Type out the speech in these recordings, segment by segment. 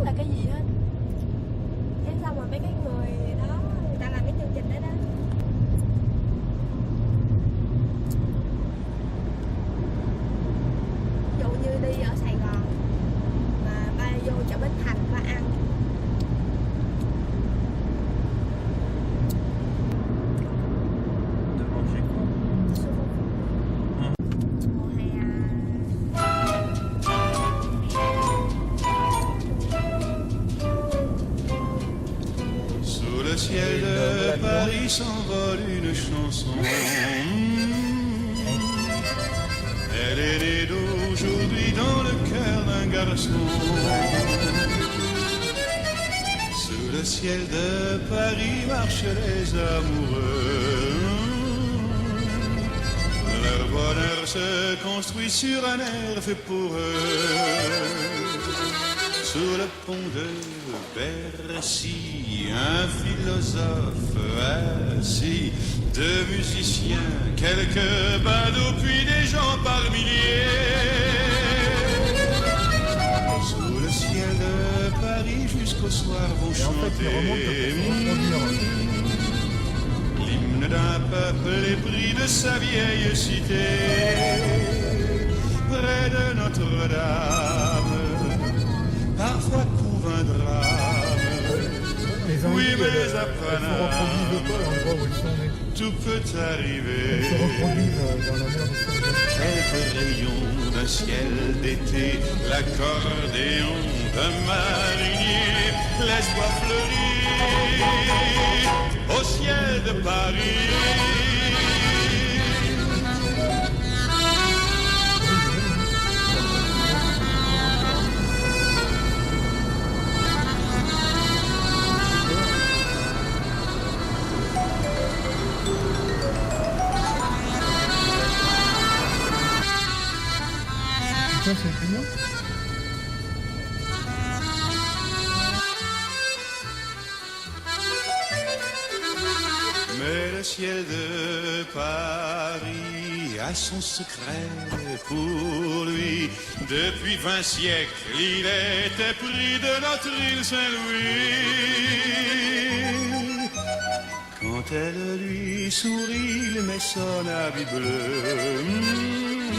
là cái gì hết. Thế sao mà mấy cái người đó người ta làm cái chương trình đó đó. Ví dụ như đi ở Sài Gòn mà ba vô chợ Bến Thành ba ăn. Mùa hè Sous le ciel de Paris s'envole une chanson. Elle est née d'aujourd'hui dans le cœur d'un garçon. Sous le ciel de Paris marchent les amoureux. Leur bonheur se construit sur un air fait pour eux. Sous le pont de Bercy, un philosophe assis, deux musiciens, quelques badauds, puis des gens par milliers. Sous le ciel de Paris jusqu'au soir vont chanter l'hymne d'un peuple épris de sa vieille cité. Près de Notre-Dame, parfois couvre un drame. Oui, mais à Paname, tout peut arriver. Quelques rayons d'un ciel d'été, l'accordéon d'un marinier, laisse-toi fleurir au ciel de Paris. Ça, c'est plus moi. Mais le ciel de Paris a son secret pour lui. Depuis 20 siècles, il était pris de notre île Saint-Louis. Quand elle lui sourit, il met son habit bleu.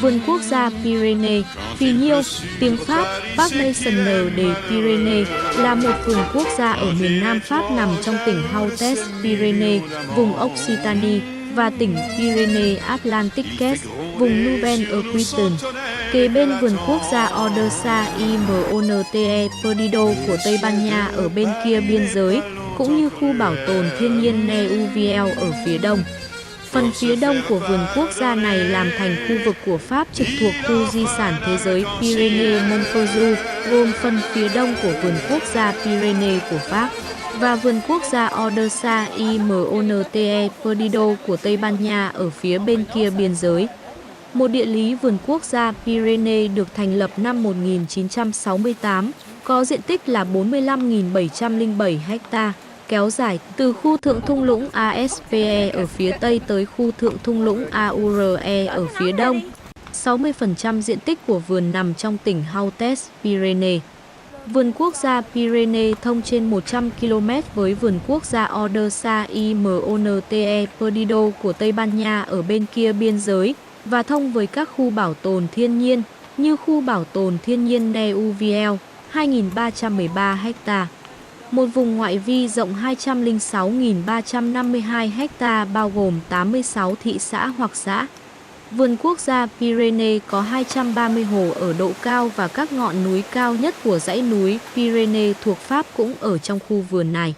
Vườn quốc gia Pyrénées, Phi Nhiêu, tiếng Pháp, Parc National des Pyrénées, là một vườn quốc gia ở miền Nam Pháp nằm trong tỉnh Hautes-Pyrénées, vùng Occitanie, và tỉnh Pyrénées-Atlantiques, vùng Nouvelle-Aquitaine. Kế bên vườn quốc gia Ordesa y Monte Perdido của Tây Ban Nha ở bên kia biên giới, cũng như khu bảo tồn thiên nhiên Neuviel ở phía đông. Phần phía đông của vườn quốc gia này làm thành khu vực của Pháp trực thuộc khu di sản thế giới Pyrénées-Montpellier, gồm phần phía đông của vườn quốc gia Pyrénées của Pháp và vườn quốc gia Ordesa y Monte Perdido của Tây Ban Nha ở phía bên kia biên giới. Một địa lý vườn quốc gia Pyrénées được thành lập năm 1968, có diện tích là 45.707 ha, kéo dài từ khu thượng thung lũng ASPE ở phía tây tới khu thượng thung lũng AURE ở phía đông. 60% diện tích của vườn nằm trong tỉnh Hautes-Pyrénées. Vườn quốc gia Pyrénées thông trên 100 km với vườn quốc gia Ordesa y Monte Perdido của Tây Ban Nha ở bên kia biên giới và thông với các khu bảo tồn thiên nhiên như khu bảo tồn thiên nhiên Neuviel 2.313 ha. Một vùng ngoại vi rộng 206.352 ha bao gồm 86 thị xã hoặc xã. Vườn quốc gia Pyrénées có 230 hồ ở độ cao và các ngọn núi cao nhất của dãy núi Pyrénées thuộc Pháp cũng ở trong khu vườn này.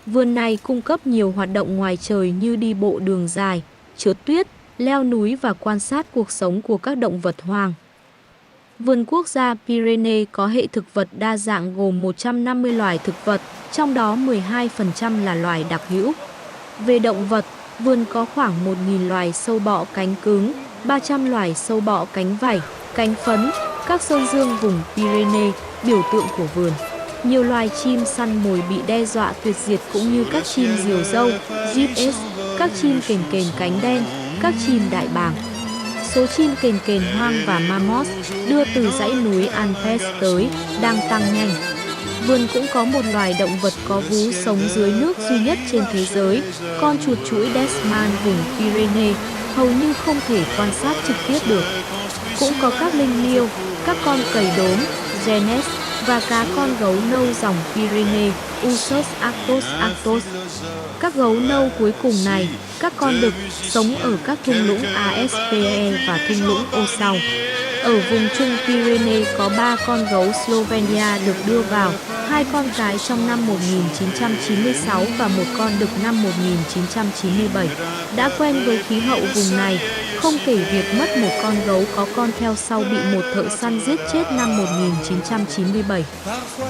Vườn này cung cấp nhiều hoạt động ngoài trời như đi bộ đường dài, trượt tuyết, leo núi và quan sát cuộc sống của các động vật hoang. Vườn quốc gia Pyrénées có hệ thực vật đa dạng gồm 150 loài thực vật, trong đó 12% là loài đặc hữu. Về động vật, vườn có khoảng 1.000 loài sâu bọ cánh cứng, 300 loài sâu bọ cánh vảy, cánh phấn, các sơn dương vùng Pyrénées, biểu tượng của vườn. Nhiều loài chim săn mồi bị đe dọa tuyệt diệt cũng như các chim diều dâu, gypes, các chim kền kền cánh đen, các chim đại bàng. Số chim kền kền hoang và mammoth đưa từ dãy núi Alpes tới đang tăng nhanh. Vườn cũng có một loài động vật có vú sống dưới nước duy nhất trên thế giới, con chuột chuỗi Desman vùng Pyrenees, hầu như không thể quan sát trực tiếp được. Cũng có các linh miêu, các con cầy đốm, Genes và cá con gấu nâu dòng Pyrenees, Ursus arctos arctos. Các gấu nâu cuối cùng này, các con đực, sống ở các thung lũng Aspe và thung lũng Osau. Ở vùng Trung Pyrenees có 3 con gấu Slovenia được đưa vào, 2 con cái trong năm 1996 và một con đực năm 1997. Đã quen với khí hậu vùng này, không kể việc mất một con gấu có con theo sau bị một thợ săn giết chết năm 1997.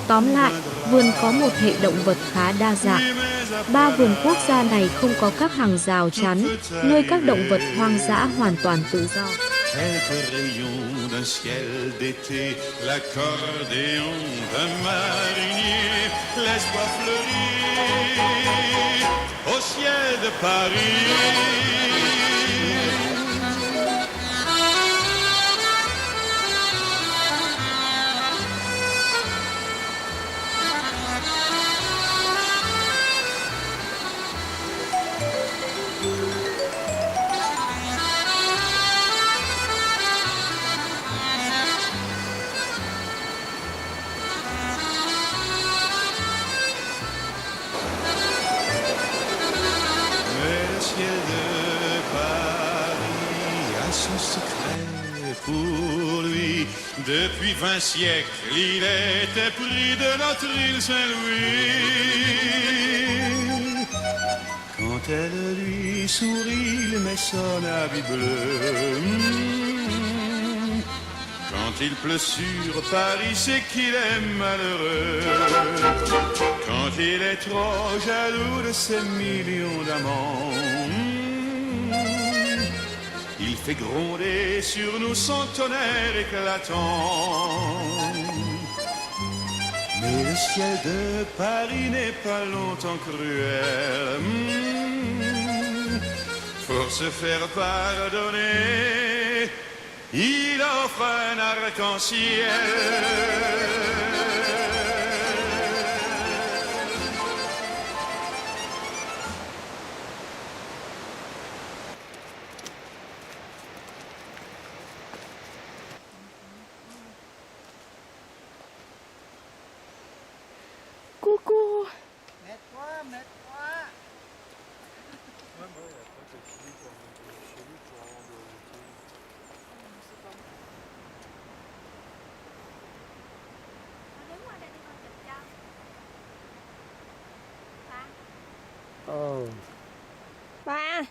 Tóm lại, vườn có một hệ động vật khá đa dạng. 3 vườn quốc gia này không có các hàng rào chắn, nơi các động vật hoang dã hoàn toàn tự do. Quelques rayons d'un ciel d'été, l'accordéon d'un marinier, l'espoir fleurit au ciel de Paris. Pour lui, depuis 20 siècles, il était pris de notre île Saint-Louis. Quand elle lui sourit, il met son habit bleu. Quand il pleut sur Paris, c'est qu'il est malheureux. Quand il est trop jaloux de ses millions d'amants, il fait gronder sur nous son tonnerre éclatant. Mais le ciel de Paris n'est pas longtemps cruel. Pour se faire pardonner, il offre un arc-en-ciel. Coucou. Mets-toi, mets-toi. Ba.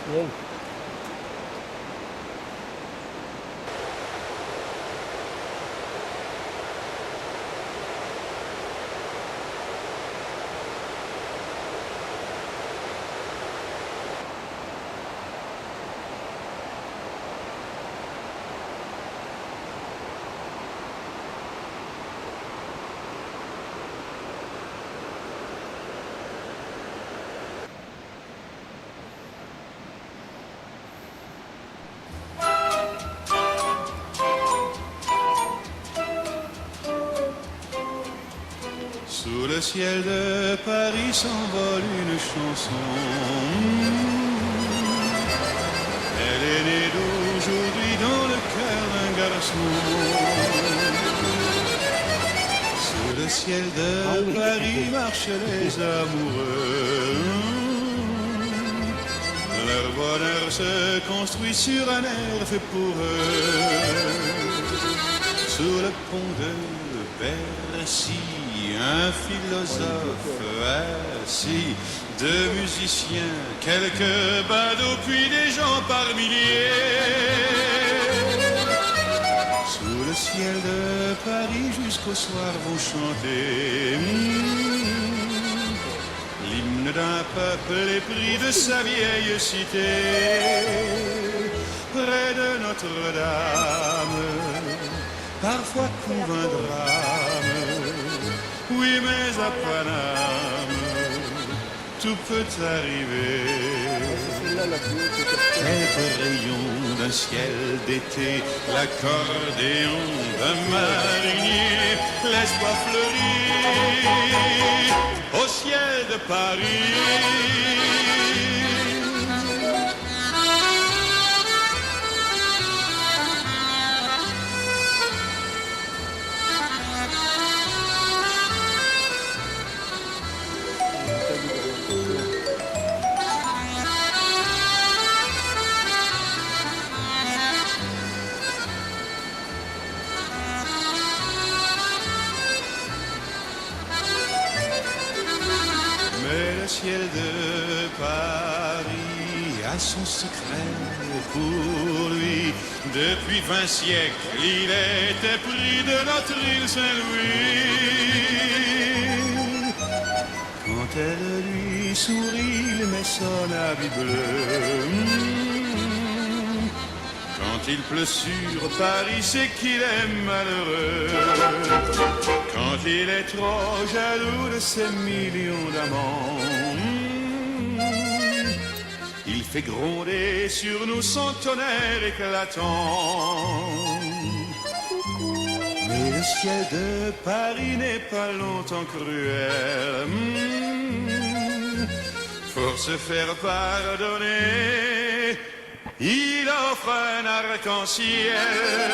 Duyên. Sous le ciel de Paris s'envole une chanson. Elle est née d'aujourd'hui dans le cœur d'un garçon. Sous le ciel de Paris marchent les amoureux. Leur bonheur se construit sur un air fait pour eux. Sous le pont de Bercy, un philosophe assis, deux musiciens, quelques badauds, puis des gens par milliers. Sous le ciel de Paris, jusqu'au soir vont chanter l'hymne d'un peuple épris de sa vieille cité. Près de Notre-Dame, parfois couvre un drame. Oui, mais à Paname, tout peut arriver. Quelques rayons d'un ciel d'été, l'accordéon d'un marinier, l'espoir fleurit au ciel de Paris. Mais le ciel de Paris a son secret pour lui. Depuis 20 siècles, il était pris de notre île Saint-Louis. Quand elle lui sourit, il met son habit bleu. Quand il pleut sur Paris, c'est qu'il est malheureux. Quand il est trop jaloux de ses millions d'amants, il fait gronder sur nous son tonnerre éclatant. Mais le ciel de Paris n'est pas longtemps cruel. Pour se faire pardonner, il offre un arc-en-ciel.